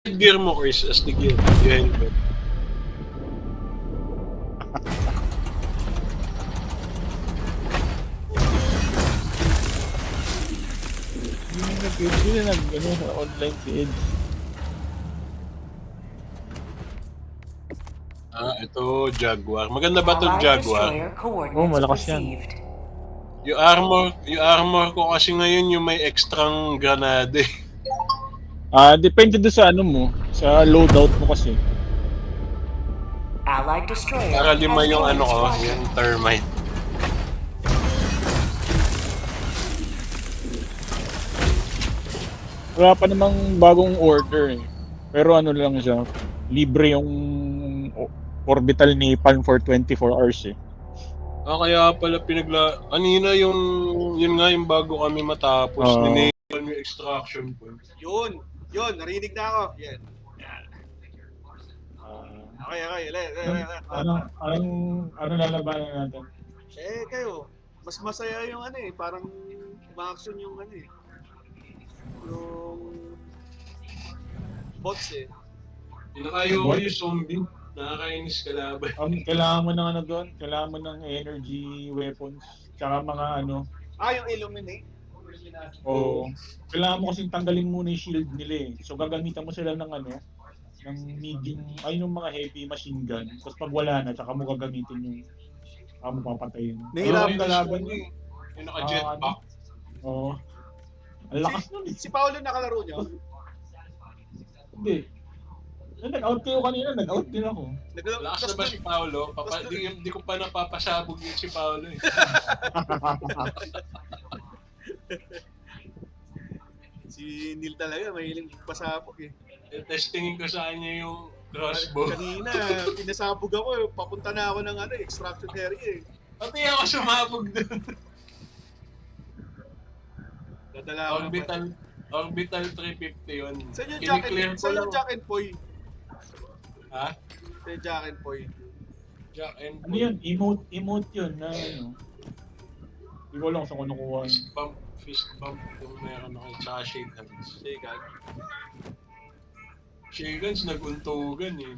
Gear mo, Chris, as the gear. Yung helmet. Hindi na sa online si Edge. Ito, Jaguar. Maganda ba itong Jaguar? Oo, malakas yan. Yung armor ko kasi ngayon yung may extrang granade. Depende doon sa ano mo, sa loadout mo kasi. Para 5 yung ano ko, yung termite. Wala pa namang bagong order eh. Pero ano lang siya, libre yung orbital ni Pan for 24 hours eh. Kaya pala kanina yun nga yung bago kami matapos. Ninailan yung extraction point. Yun, narinig na ako. Yan. Okay. Ano lalabanan natin? Kayo, mas masaya yung ano eh, parang ma-action yung ano eh. Yung bots eh. Pinakayo ko yung zombie. Nakakainis kalaban. Kailangan mo ng ano doon, kailangan mo ng energy weapons, tsaka mga ano. Yung illuminate. Oo. Kailangan mo kasing tanggalin muna yung shield nila eh. So gagamitan mo sila ng ano, ng medium, yung mga heavy machine gun. Tapos pag wala na, tsaka mo gagamitin yung mo papatayin. Nahirap ka laban yun. Yung naka-jetpack. Oo. Ang lakas nun eh. Si Paolo nakalaro niyo? Hindi. Nag-out kayo kanina, nag-out din ako. Lakas na ba si Paolo? Di ko pa napapasabog yun si Paolo eh. Si Neil talaga, mahiling pasabog eh. Testingin ko sa kanya yung crossbow. Kanina, pinasabog ako, papunta na ako ng extraction area eh. Pati ako sumabog dun. Dadala ako Orbital 350 yun. Saan yung Jack and Poy? Ha? Saan yung Jack and Poy? Jack and Ano yun? Emote yun na ano. Hindi ko lang sa kunukuha. Fist bump kung meron ako. Tsaka shake hands. Shake hands nag-untugan eh.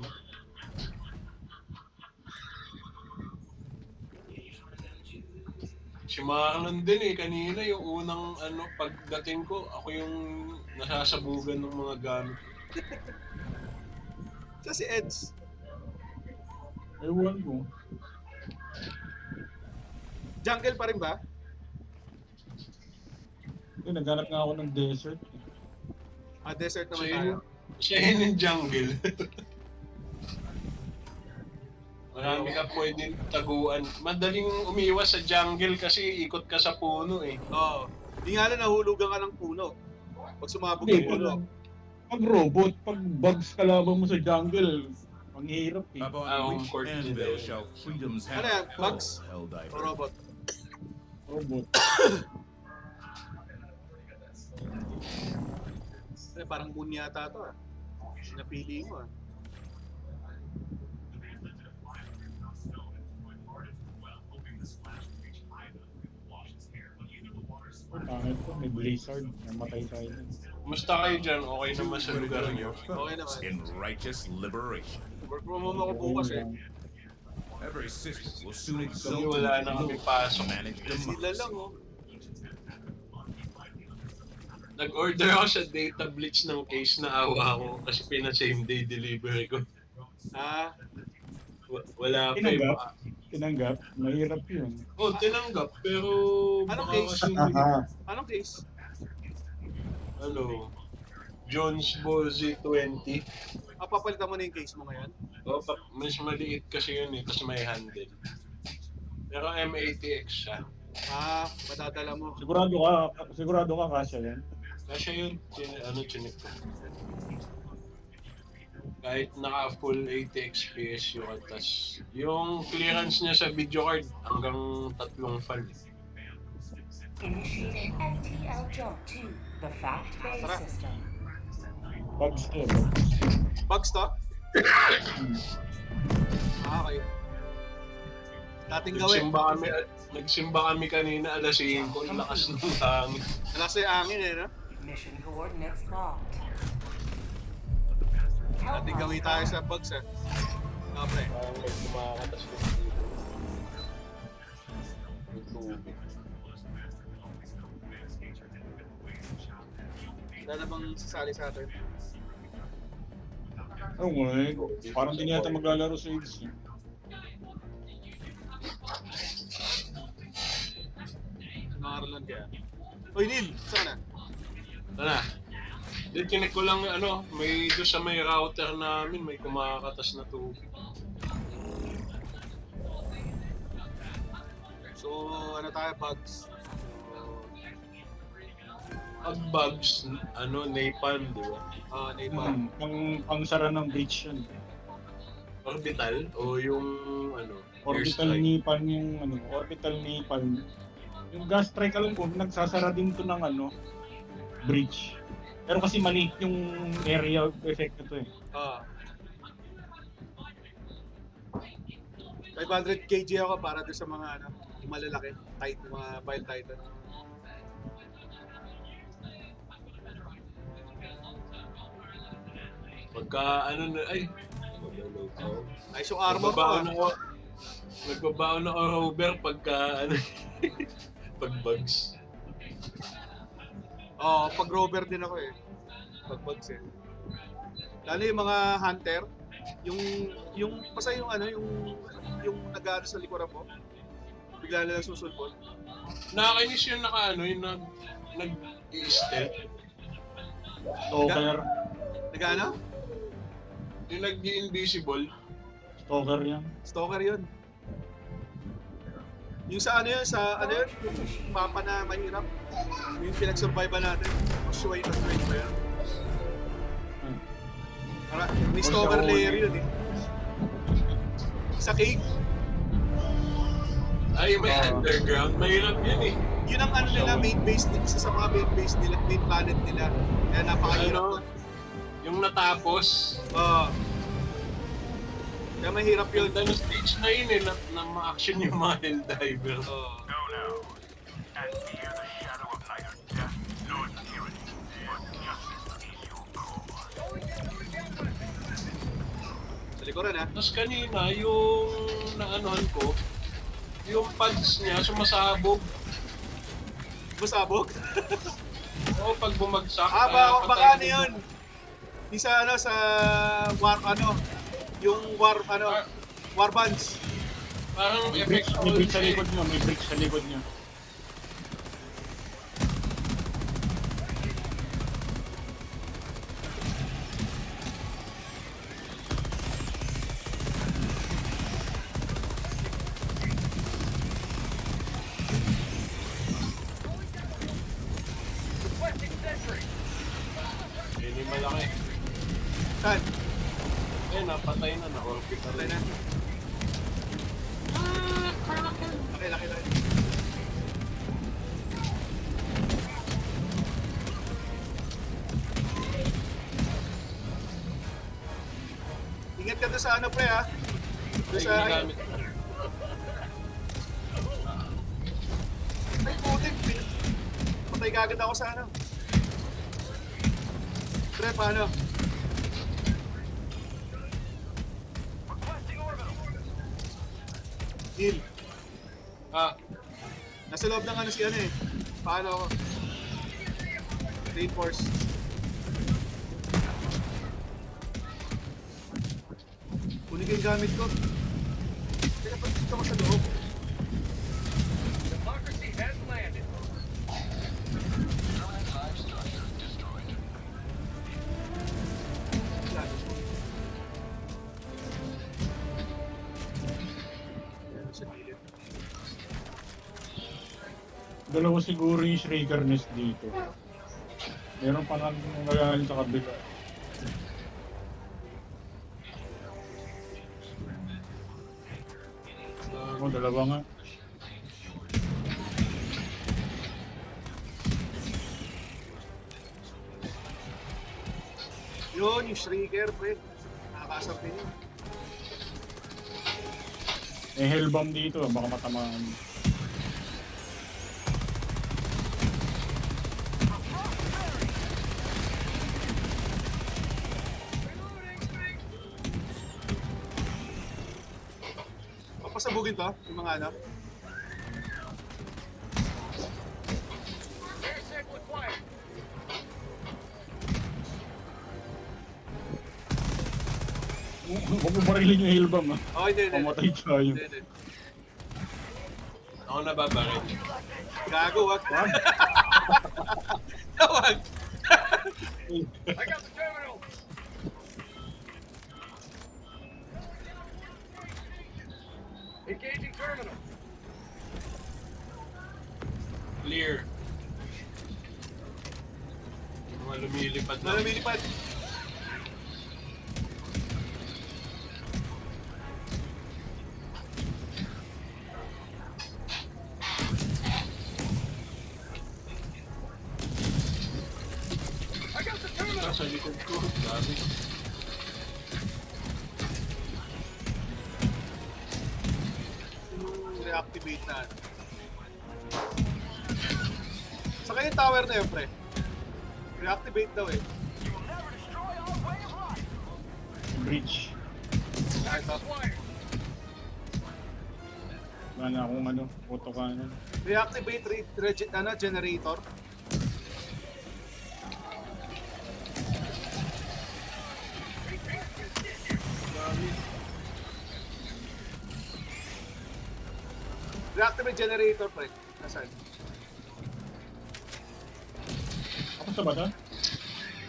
Si Marlon din eh, kanina yung unang pagdating ko, ako yung nasasabugan ng mga gamit. Sa si Eds. Ewan ko. Jungle pa rin ba? Naghanap nga ako ng desert. Desert naman tayo. Siya yun yung jungle. Marami ka pwedeng taguan. Madaling umiwas sa jungle kasi ikot ka sa puno eh. Oo. Di nga lang nahulugan ka ng puno. Pag sumabog yung puno. Pag robot, pag bugs kalaban mo sa jungle, ang hirap eh. Home court nila. Ano yan? Bugs? O robot? Robot. Parang moon yata ito ah. Napili mo ah. Pangit ko, may blizzard. Namatay tayo. Kumusta kayo dyan? Okay naman sa lugar niyo? Okay naman. In righteous liberation. Work from home ako bukas eh. Every system will soon Kasi exalt wala na kami pasok. manage the Sila lang oh. Nag-order ako sa data bleach ng case na awa ko kasi pina-same day delivery ko. Wala pa eh. Tinanggap? Mahirap yun. Tinanggap pero Anong baka case? kasi Anong case? Jones Ball Z20. Papalitan mo na yung case mo ngayon? Mas maliit kasi yun eh, tapos may handle. Pero M80X siya. Madadala mo. Sigurado ka kasya yan. Kasi yun, chinik ko. Kahit naka full 80 FPS yun, tas yung clearance niya sa video card hanggang 3 fan. Initiating FTL jump to the Fact Bay system. Bugs to. Bugs to? Okay. Dating gawin. Nagsimba kami kanina alas 5, ang lakas ng hangin. Alas yung angin eh, no? Mission coordinates locked. Hindi gawi tayo sa bugs ah. Pre. Parang may kumakatas yung dito. Yung tubig. Wala na bang sasali sa atin? Oo nga eh. Parang di yata maglalaro sa AIDS. Eh. Nangarolan kaya. Oy, Neil! Saan ka na? Tara. Then kinik ko lang may doon sa may router namin may kumakatas na tubig. So, ano tayo, bugs? Pag bugs, napalm, di ba? Napalm. Pang sara ng breach yun. Orbital o yung Orbital airstrike? napalm yung orbital napalm. Yung gas strike alam ko, nagsasara din to ng breach. Pero kasi maliit yung area effect nito eh. 500 kg ako para doon sa mga yung malalaki, tight, mga Bile Titan. Pagka Ayos yung armor ko ah. Nagbabaon na rover pagka pag bugs. Pag rover din ako eh. Pag bugs eh. Lalo yung mga hunter, yung basta yung yung nag-ano sa likuran mo. Bigla na lang susulpot. Nakakainis yung yung nag-i-stealth. Stalker. Nag-ano? Yung nag-i-invisible. Stalker yan. Stalker yun. Yung sa yun, yung mapa na mahirap. Yung pinag-survive natin. Shuay na trade ba yun? May stalker layer yun eh. Sa cave. Ay, may underground. Mahirap yun eh. Yun ang nila, main base nila. Isa sa mga main base nila, main planet nila. Kaya napakahirap doon. Yung natapos. Kaya mahirap yun. Yung stage na yun eh, na ma-action yung mga Helldiver. Sa likuran ha. Tapos kanina, yung naanuhan ko, yung pads niya sumasabog. Masabog? Oo, pag bumagsak. Baka yun. Yung sa sa war yung war bands. Parang May breach sa likod nyo. May breach sa likod nyo. Yun yung malaki. Saan? Napatay na, na-orbit na Patay rin. na. Laki. Ingat ka doon sa pre ha. Doon sa Ginagamit. Ay, putik. Patay kagad ako sa Pre, paano? Neil. Nasa loob ng si eh. Paano ako? Reinforce. Kunin ko yung gamit ko. Teka, pag dito ko sa loob. Democracy has landed. Dalawa siguro yung Shrieker nest dito. Meron pa nang nagaling sa kabila. Dalawa nga. Yun, yung Shrieker, pre. Nakakasap din yun. May hellbomb dito, baka matamaan. pasabugin to, yung mga ano. Huwag mo marilin yung hillbomb ah. Oh, hindi. Pamatay tayo. Hindi. Ako nababarit. Gago, wag. Wag. Wag. Clear. Yung mga lumilipad na. Lumilipad. Sa likod ko. Dami. Reactivate na. Saka yung tower na yun, pre. Reactivate daw eh. Bridge. Ah, ito. Wala na akong ano, auto cannon. Reactivate generator. Reactivate generator, pre. Nasaan? Ako sa ba to?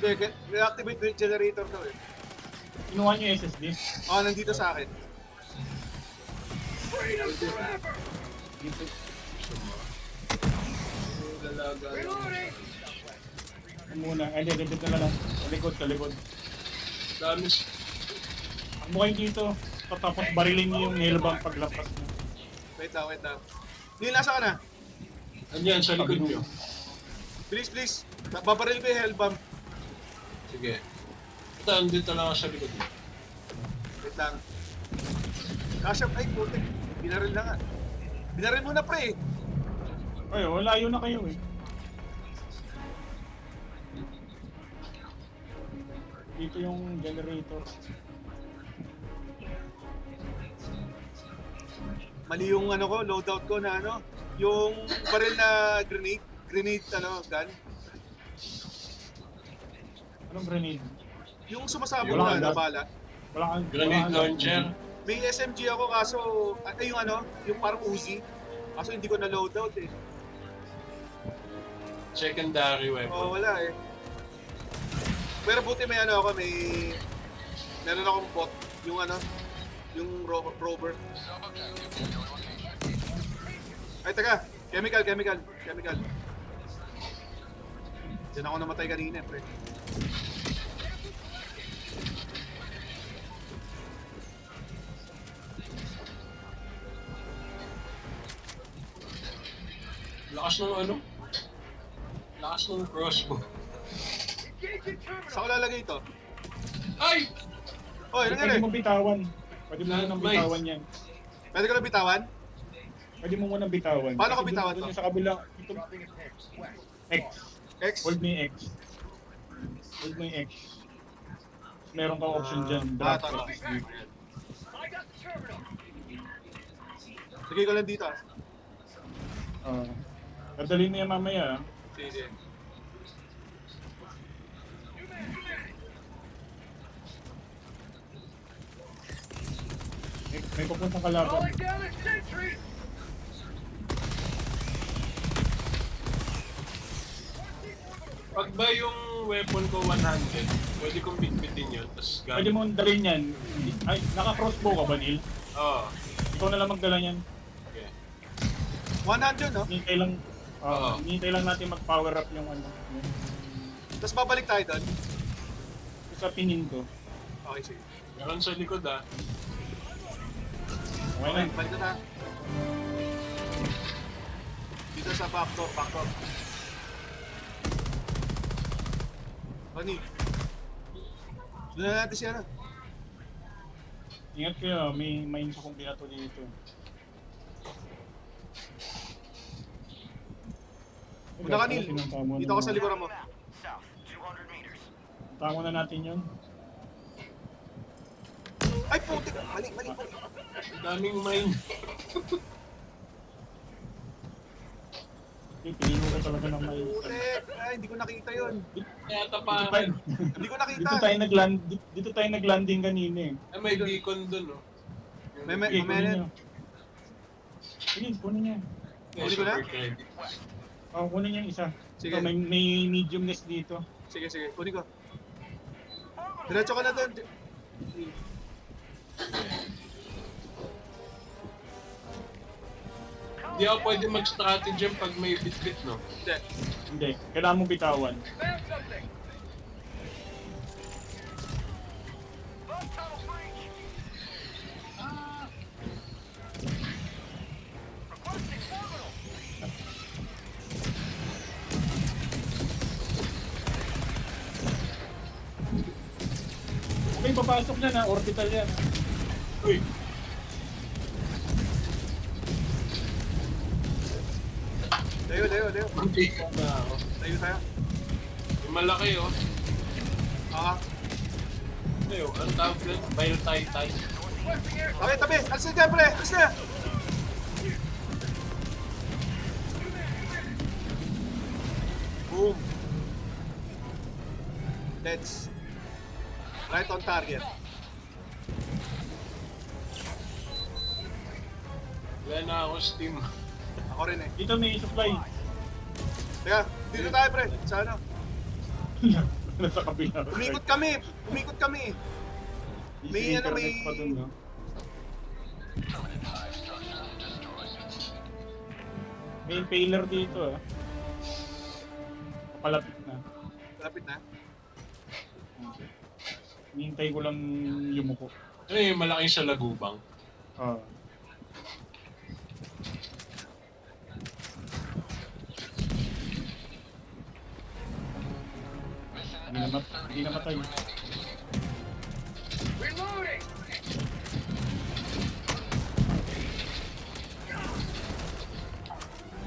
Hindi, reactivate generator daw eh. Kinuha niyo yung SSD? Oh, nandito sa akin. Dito. Dalaga. Ano muna? Ay, dito na lang. Sa likod. Dami. Ang mukha dito. Tapos barilin niyo yung hillbomb paglapas niyo. Wait lang. Neil, nasa ka na? Andyan, sa likod nyo. Please. Babaril ko yung hellbomb. Sige. Ito, andito lang ako sa likod nyo. Wait lang. Kasha, ay putik. Binaril na nga. Binaril mo na, pre. Ay, wala yun na kayo eh. Dito yung generator. Mali yung ano ko, loadout ko na ano. Yung baril na grenade. Grenade, gun. Anong grenade? Yung sumasabog Wala na kang bala. Wala kang... Grenade wala kang- launcher. May SMG ako kaso, yung parang Uzi. Kaso hindi ko na loadout eh. Secondary weapon. Oo, wala eh. Pero buti may ano ako, meron akong bot. Yung rover. Ay, taga. Chemical. Diyan ako namatay kanina, pre. Lakas ng crossbow. Saan ko lalagay ito? Ay! Oh, ano Pwede mo bitawan. Pwede mo Nice. munang bitawan yan. Pwede ko na bitawan? Pwede mo munang bitawan. Paano ko Kasi bitawan dun to? yung sa kabila. Ito. X. X? Hold mo yung X. Hold mo yung X. Meron kang option dyan. Ah, Drop tama. SSD. Lagay ko lang dito ah. Dadalhin mo yan mamaya ah. Sige. May pupuntang kalaban. Pag ba yung weapon ko 100, pwede kong bitbitin yun, tapos Pwede mo dalhin yan. Ay, naka-crossbow ka ba, Neil? Oo. Ikaw na lang magdala yan. Okay. 100, no? Hinihintay lang, Oo. hinihintay lang natin mag-power up yung ano. Yung, Tapos babalik tayo doon. sa pinin ko. Okay, sige. Meron sa likod ah. Okay Okay, na. balik na tayo. Dito sa backdoor. Honey. Doon na natin siya na. Ingat kayo, may mines akong binato dito. Una ka, Neil. Dito ako sa likuran mo. Tama na natin yun. Ay, putik! Mali. Ang daming mine. Pinino ko talaga ng may... Ulit! Ay, hindi ko nakita yun. Kaya Dito tapakan. tayo, Hindi ko nakita. dito tayo naglanding kanina eh. Ay, may beacon dun, oh. May- Sige, Mamaya kunin na. niyo. Sige, kunin niya. Huli ko na? Super credit. Kunin niya yung isa. Sige. Ito, may mediumness dito. Sige, sige. Kunin ko. Diretso ka na doon. Hindi ako pwede mag-strategy pag may bit-bit, no? Hindi. Hindi, kailangan mong bitawan. Okay, papasok na na, orbital yan. Uy! Layo, layo, layo. Hindi ko na ako. Layo tayo. Yung malaki, oh. Ah. Ano ang tawag doon? Bile-tie-tie. Okay, tabi. Alis na dyan, pre. Alis na. Boom. Let's. Right on target. Wala na ako Steam. Ako rin eh. Dito may supply. Teka, dito tayo pre. Sa ano? Nasa kabila. Umikot kami. Umikot kami. May ano, may- Pa dun, no? May impaler dito ah. Papalapit na. Lapit na. Hinihintay ko lang yumuko. Ano yung malaking sa lagubang? Ah. Hindi namatay.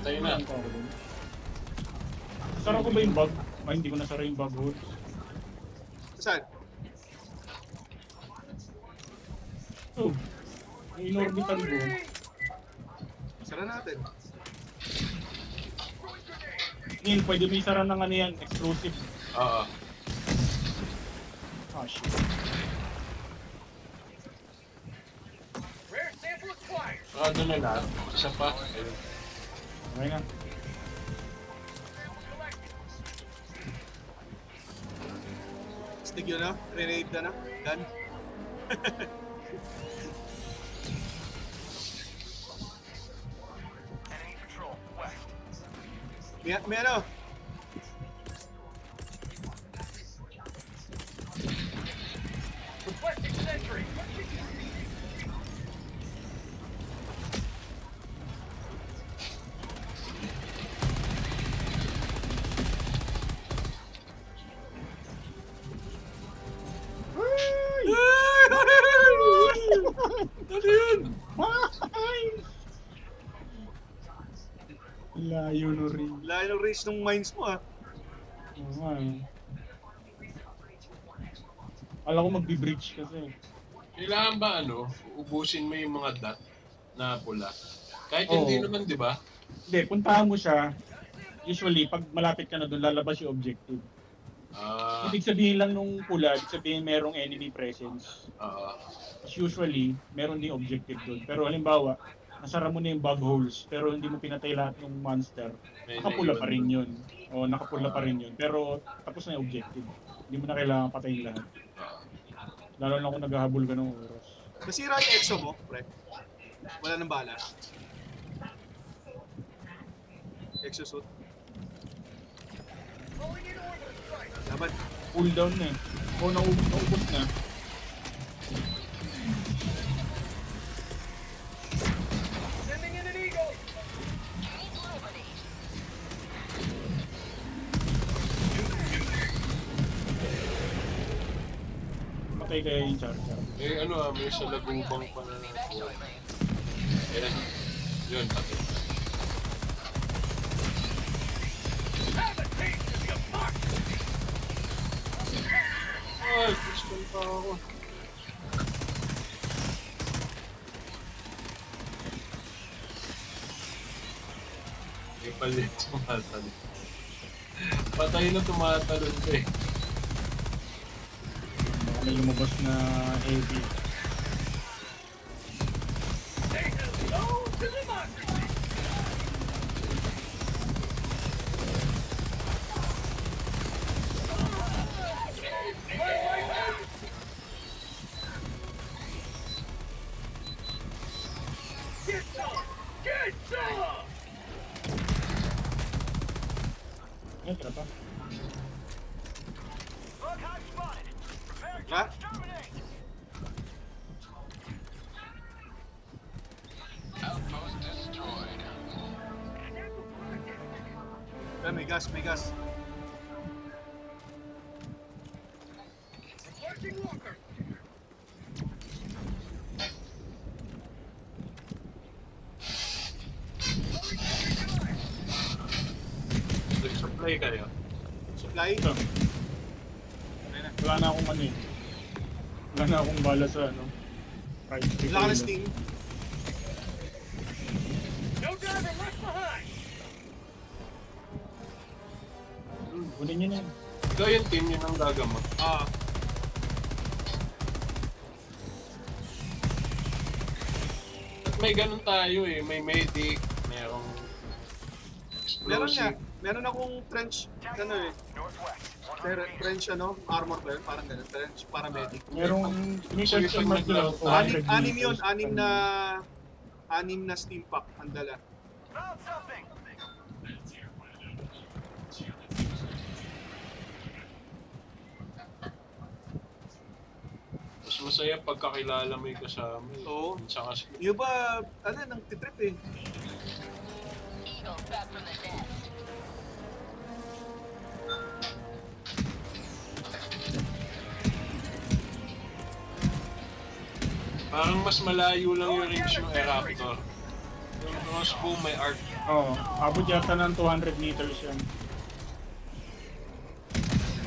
Tayo na. Sara ko ba yung bug? Ay, hindi ko nasara yung bug hood. Saan? Oh, may inorbital ko. Sara natin. Neil, pwede may sara ng ano yan, exclusive. Oo. Ah, shit. Doon na lahat. Isa pa. Ayun. Okay na. Stick yun na. Grenade ka na. Gun. May ano? Ano yun? Layo no rin. Layo ng race ng mines mo ah. Oo nga eh. Alam ko magbi-bridge kasi. Kailangan ba ubusin mo yung mga dot na pula? Kahit Oo. hindi naman, di ba? Hindi, puntahan mo siya. Usually, pag malapit ka na doon, lalabas yung objective. Ah, Ibig sabihin lang nung pula, ibig sabihin merong enemy presence. oo. Usually, meron din objective doon. Pero halimbawa, nasara mo na yung bug holes, pero hindi mo pinatay lahat ng monster, May nakapula naiwan pa rin doon. yun. O, nakapula pa rin yun. Pero tapos na yung objective. Hindi mo na kailangan patayin lahat. Oo. Lalo na kung naghahabol ka ng oras. Nasira yung exo mo, pre. Wala nang bala. Exosuit. Laban. Cooldown na eh. O, naubos na. Matay kaya yung charger. May sa lagubang pa na nakuha. Ayan. Yun, pati. Ay, pistol pa ako. pala yung tumatalon. Patay na tumatalon ko eh. Baka may lumabas na heavy. Ay, tira pa. Ha? May gas, may gas. Nag-supply kayo. Supply? Ito. Ayun na. Wala na akong ano eh. Wala na akong bala sa ano. Right, Wala ka na sting. Kunin nyo na yan. Ikaw yung team yun ang gagamot. Ah, At may ganun tayo eh. May medic, merong meron nga. explosive. Meron akong trench, ano eh. Trench ano, armor ba yun? Parang ganun. Trench, paramedic. Merong initial Pag mark nila, nagla- 200 Anim yun, meters. anim na steam pack ang dala. Mas masaya pagkakilala mo yung kasama eh. Oo. Minsan kasi, Yung ba, ano, nang titrip eh. parang mas malayo lang yung range ng Eraptor. Yung crossbow may arc. Oo, abot yata ng 200 meters yan.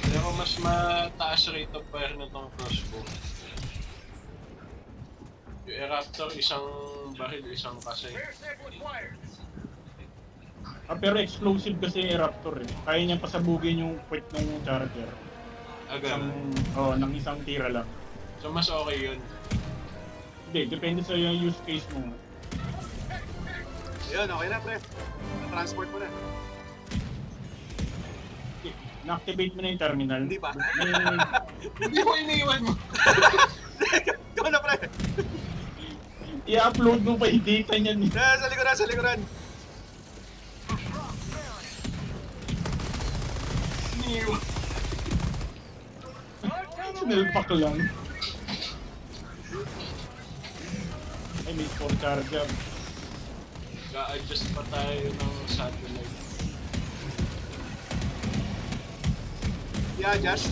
Pero mas mataas rate of fire na tong crossbow. Yung Eraptor, isang baril, isang kasay. Ah, pero explosive kasi yung Raptor eh. Kaya niyang pasabugin yung quit ng charger. Agad. Ng isang tira lang. So mas okay yun. Hindi, depende sa yung use case mo. Ayun, okay na pre. Transport mo na. Na-activate mo na yung terminal. Hindi pa. Hindi ko iniwan mo. Ikaw na pre. I-upload mo pa yung data niyan. Sa likuran, sa likuran. Iniwan. Sinilpak lang. Ay, may 4 charger. Ga-adjust pa tayo ng satellite. Yeah, Josh.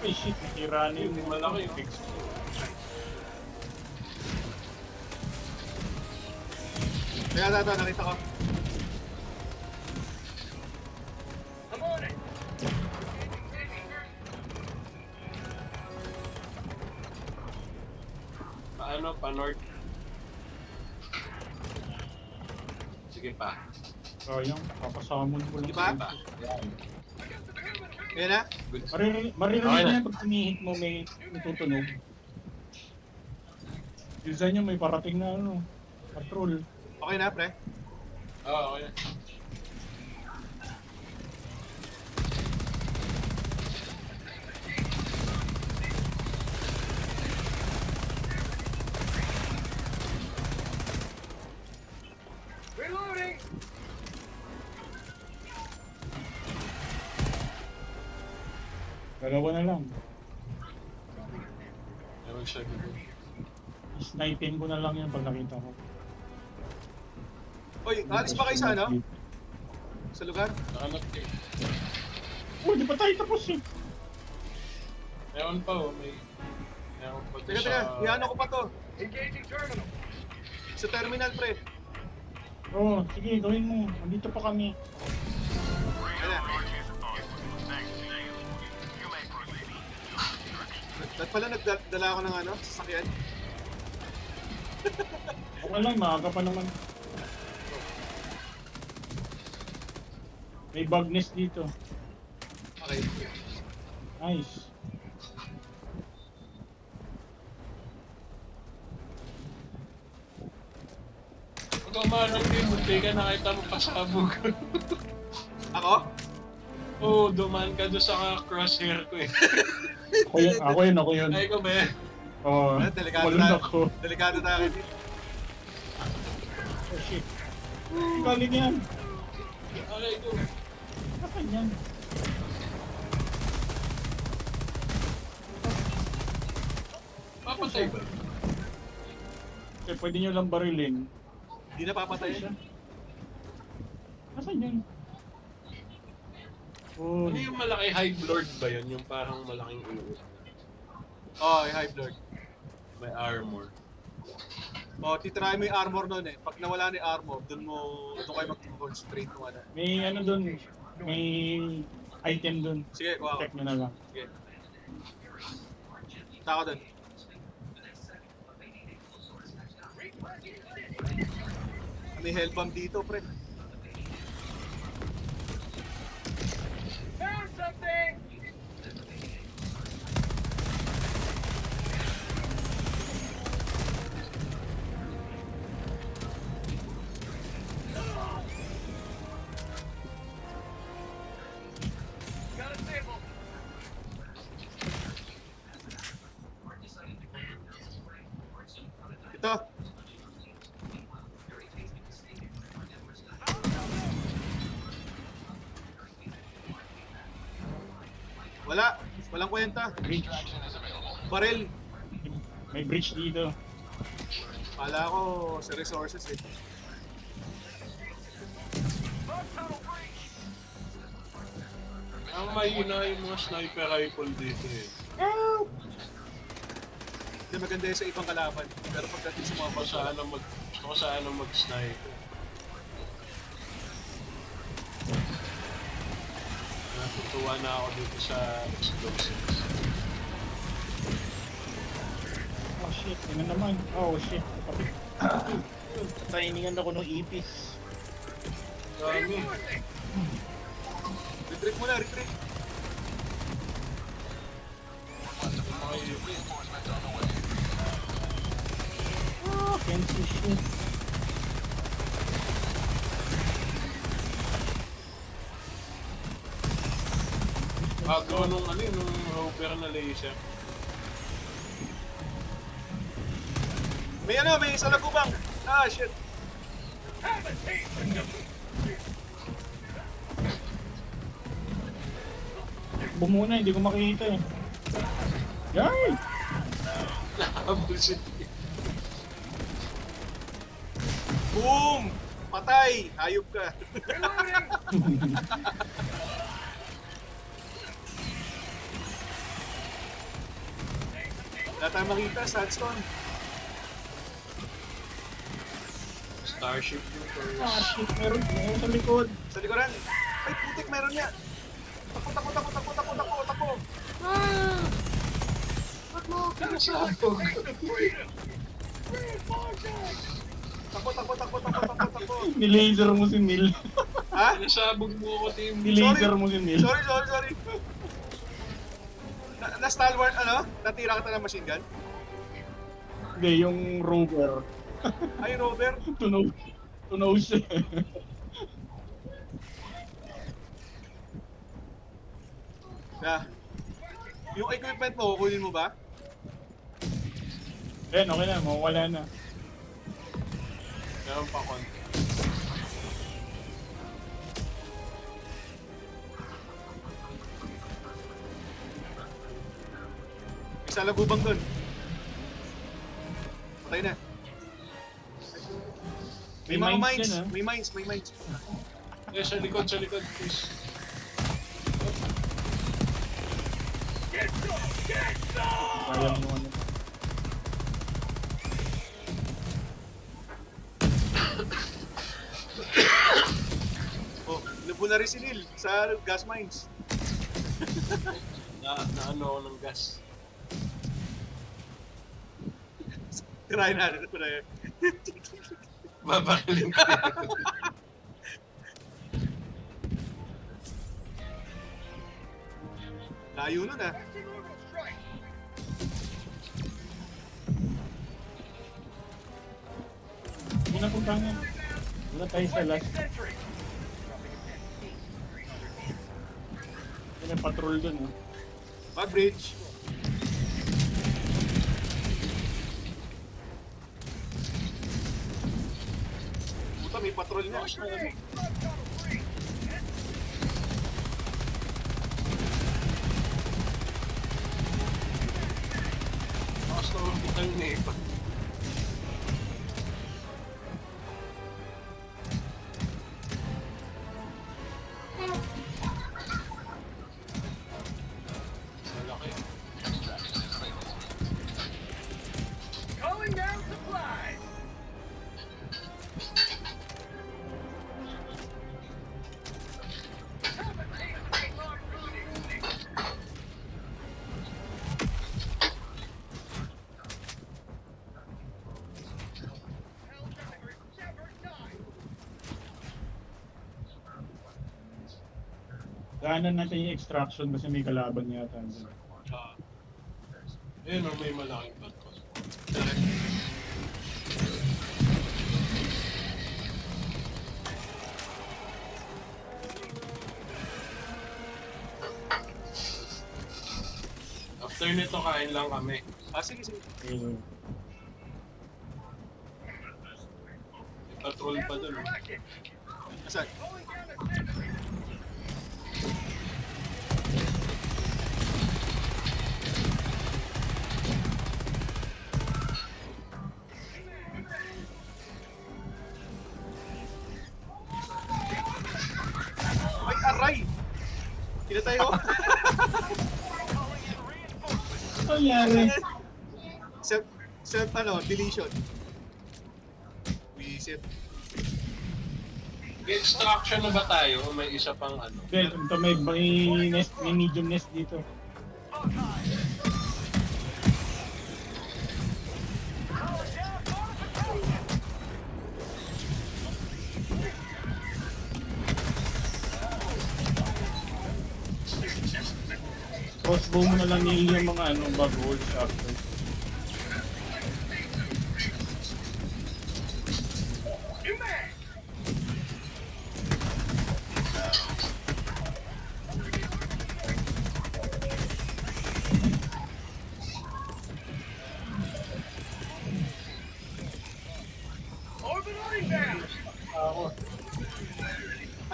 Ay shit, nasira na yung Malaki yung fix. Kaya ito, nakita ko. Paano? Pa-north? Sige pa. Sayang, papasamon ko lang. Diba? Ayan na. Good. Maririnig Okay na. niya pag sinihit mo may tutunog. Design niya may parating na ano, patrol. Okay na, pre. Oo, okay. Dalawa na lang. Ewan siya dito. Sniping ko na lang yan pag nakita ko. Oy, alis ba kayo sa ano? Sa lugar? Nakanap eh. Oh, di pa tayo tapos eh. Meron pa oh, may... Meron pa to Teka, sa... teka. Iano ko pa to. Sa terminal, pre. Oo, sige, gawin mo. Andito pa kami. Ayan na. Ba't pala nagdala ako ng ano, sasakyan? Okay lang, maaga pa naman. May bug nest dito. Okay. Nice. Pag umarang din, munti ka nakita mo pasabog. Ako? Oo, dumaan ka doon sa crosshair ko eh. Ako yun. Ay ko ba yan? Oo, Delikado walun tayo. ako. Delikado tayo. Oh shit. Galing yan. Okay, go. Saan yan? Papatay ba? Okay, pwede nyo lang barilin. Hindi na papatay. Nasaan yan? Oh, Ano yung malaki Hive Lord ba yun? Yung parang malaking ulo. Oh, yung Hive Lord. May armor. Oh, titry mo yung armor nun eh. Pag nawala ni armor, doon kayo mag-concentrate mo ano. may ano dun. May item dun. Sige, kuha ko. Check nyo na lang. Sige. Taka doon. May hell bomb dito, pre. Ito. Wala. Walang kwenta. Bridge. Barrel. May bridge dito. Kala ko sa resources eh. Ang mahina yung mga sniper rifle dito eh. Hindi maganda yun sa ibang kalaban. Pero pagdating sa mga Gusto ko basa, sana gusto ko sana mag-sniper. Natutuwa na ako dito sa explosives. Oh shit, yun na naman. Oh shit. Tiningan ako ng ipis. Dami. retreat muna, retreat. Mga yun. Oh, can't see shit. Bago nung rover na laser. May isa lagubang. Ah, shit. Bumuna, hindi ko makikita eh. Yay! Bullshit. Boom! Patay! Hayop ka. Wala tayong makita, Sandstone. Starship Troopers. Ah shit, meron sa likod. Sa likuran. Ay, putik, meron niya. Takbo. Sabog. Takbo. Nilaser mo si Mil. Ha? Pinasabog mo ako, team. Nilaser mo si Mil. Sorry. Na-stalwart, natira ka ng machine gun? Hindi, yung rover. Ay, Robert. Tunaw siya. Na. Yung equipment mo, kukunin mo ba? Ayan, okay na, mawala na. Meron pa konti. Isa lagubang doon. Patay na. May mga mines. dyan, ah. May mines. Eh, sa likod, please. Sayang yung ano. Oh, lubo na rin si Neil sa gas mines. Na ano ako ng gas. Try natin ito na yun. Babarilin ko. Layo nun ah. Hindi na punta nga. Wala tayo sa last. May patrol dun eh. Mag-bridge. Puta, may patrol na. Tapos na orbital Nepal. Sa laki. Gaanan natin yung extraction kasi may kalaban yata. Ayun, may malaking patrol. After nito, kain lang kami. Ah, sige, sige. Ayun. May patrol pa dun. Asan? Ay, aray! Kinatay ko. Ano nangyari? Self, deletion. Wisit. May extraction na ba tayo? O may isa pang ano? Then, ito may nest, may medium nest dito. Crossbow mo na lang yung mga bug holes after.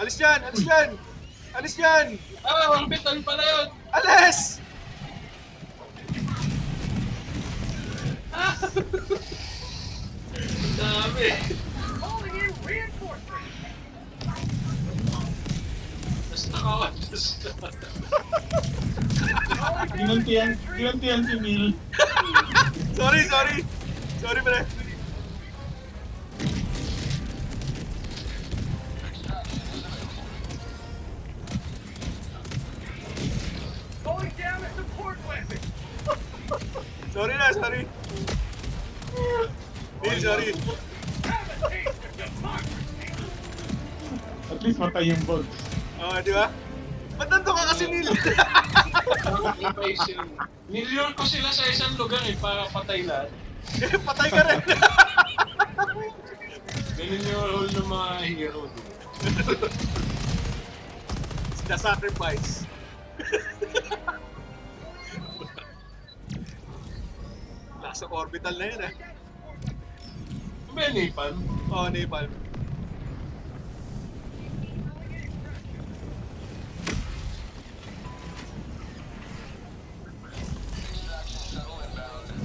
Alis dyan! Alis dyan! Alis dyan! Ah, orbital pala yun! Alis! Dami! Tapos nakawalas na. Ginantihan si Neil. Sorry, sorry! Sorry, pre. Sorry na, sorry. Sorry. At least matay yung bugs. Oo, di ba? Ba't nandun ka kasi, Neil? Nilure ko sila sa isang lugar para patay lahat. Patay ka rin. Ganun yung role ng mga hero. It's the sacrifice. Nasa orbital na yun eh. Ano ba yun, Napalm? Oo, Nepal.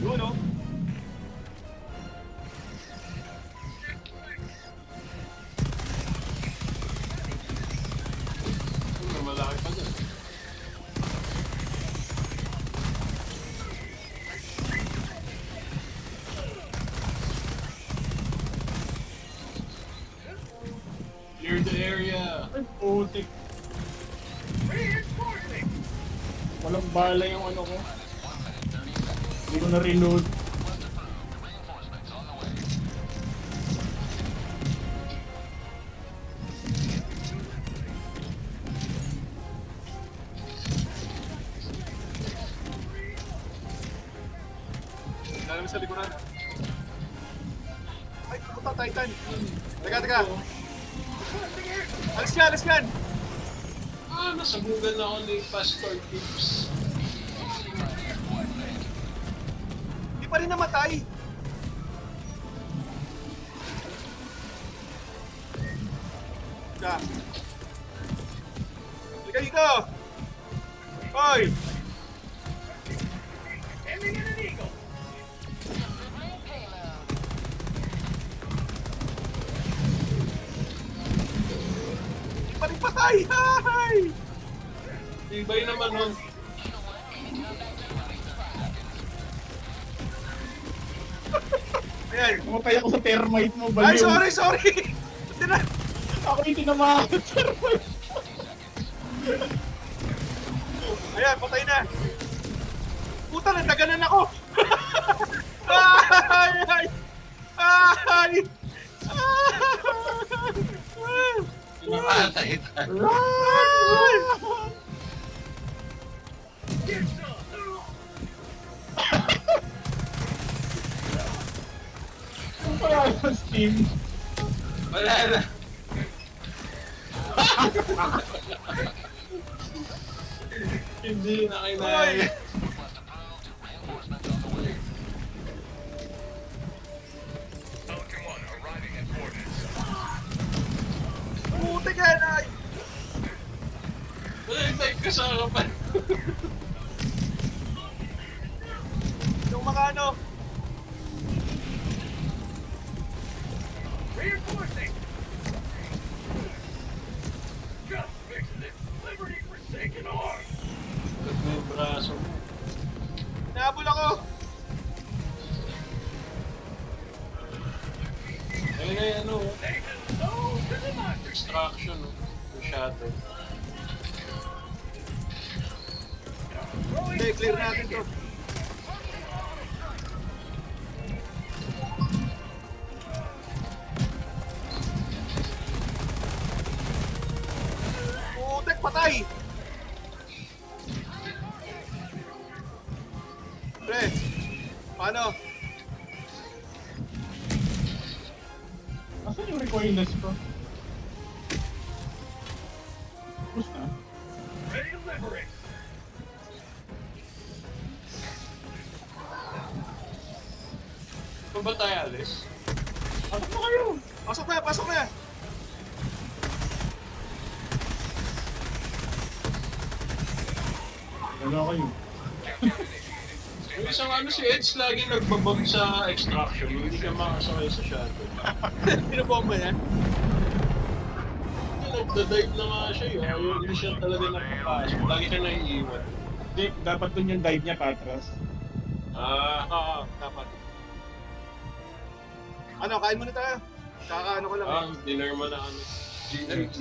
Yun, no? Ano, malaki pa dun. Clear the area! Ay, putik. Walang bala yung ko. Hindi ko na-reload. naman sa likuran. Ay, puta, Titan. Teka. Alis yan. Nasabugan na ako ni Pastor Tips. Hindi pa rin namatay. Teka. Halika dito. Hoy! Hindi pa rin patay. Hay! Ibay naman nun. Ayan. Pumatay ako sa thermite mo, Ay, baliw. sorry. Hindi na. Ako yung tinamaan sa thermite. Ayan, patay na. Puta, nandaganan ako. Ay! Pinakatay tayo. Ano kaya yung Steam? Wala na. Hindi na Ay! kinaya. Puta ka na. Wala yung type ka sa harapan. Yung mga ano. Lag mo yung braso mo. Nahabol ako. Ayun na yung ano. Extraction, no? Yung shuttle. Hindi, clear natin to. Putek, patay! Pre, paano? Asan yung recoilless ko? Tapos na? Kung ba tayo alis? Pasok na kayo! Pasok na! Wala kayo. Yung isang ano si Edge lagi nagbabag sa extraction, hindi ka makasakay sa shuttle. Pinabomba niya. Hindi, nagda-dive na nga siya yun. Ayaw, hindi siya talaga nakapasok. Lagi siya naiiwan. Hindi, dapat dun yung dive niya, Patras. Oo, dapat. Ano, kain muna tayo. Kakaano ko lang. Dinner mo na ano. GG.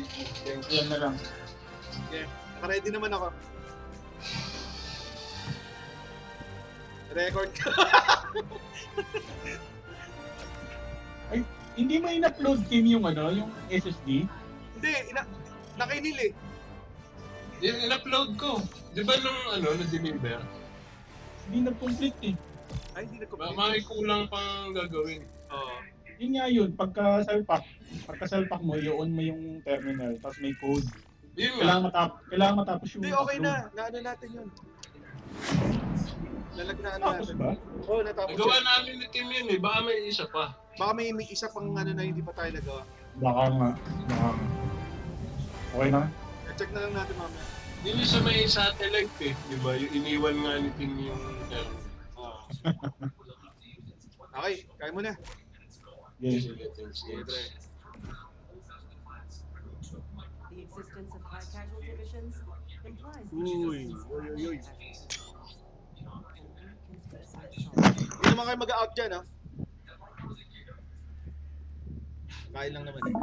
Yan na lang. Okay, naka-ready naman ako. Record ko. Ay, hindi mo in-upload Kim yung ano, yung SSD? Hindi, nakainil eh. In-upload ko. Di ba nung ano, na-deliver? Hindi na-complete eh. Ay, hindi na-complete. Makikulang pang gagawin. Oo. Yun nga yun, pagka-salpak mo, i-on mo yung terminal, tapos may code. Yun nga. Kailangan matapos yung Hindi, okay upload. na. Naano natin yun. Nalagnaan Tapos natin. ba? Oo, natapos Nagawa yun. namin ni Tim yun eh. Baka may isa pa. Baka may isa pang ano na hindi pa tayo nagawa. Baka nga. Okay na? Check na lang natin mamaya. Yun yung sa may satellite eh. Di ba? Yung iniwan nga ni Tim yung term. Okay, kaya mo na. Yes. Sige, thanks. Sige, Dre. The existence of high casual divisions implies the Uy, existence of uy, low uy. casualties. Hindi naman kayo mag-out dyan, ha? Kain lang naman eh.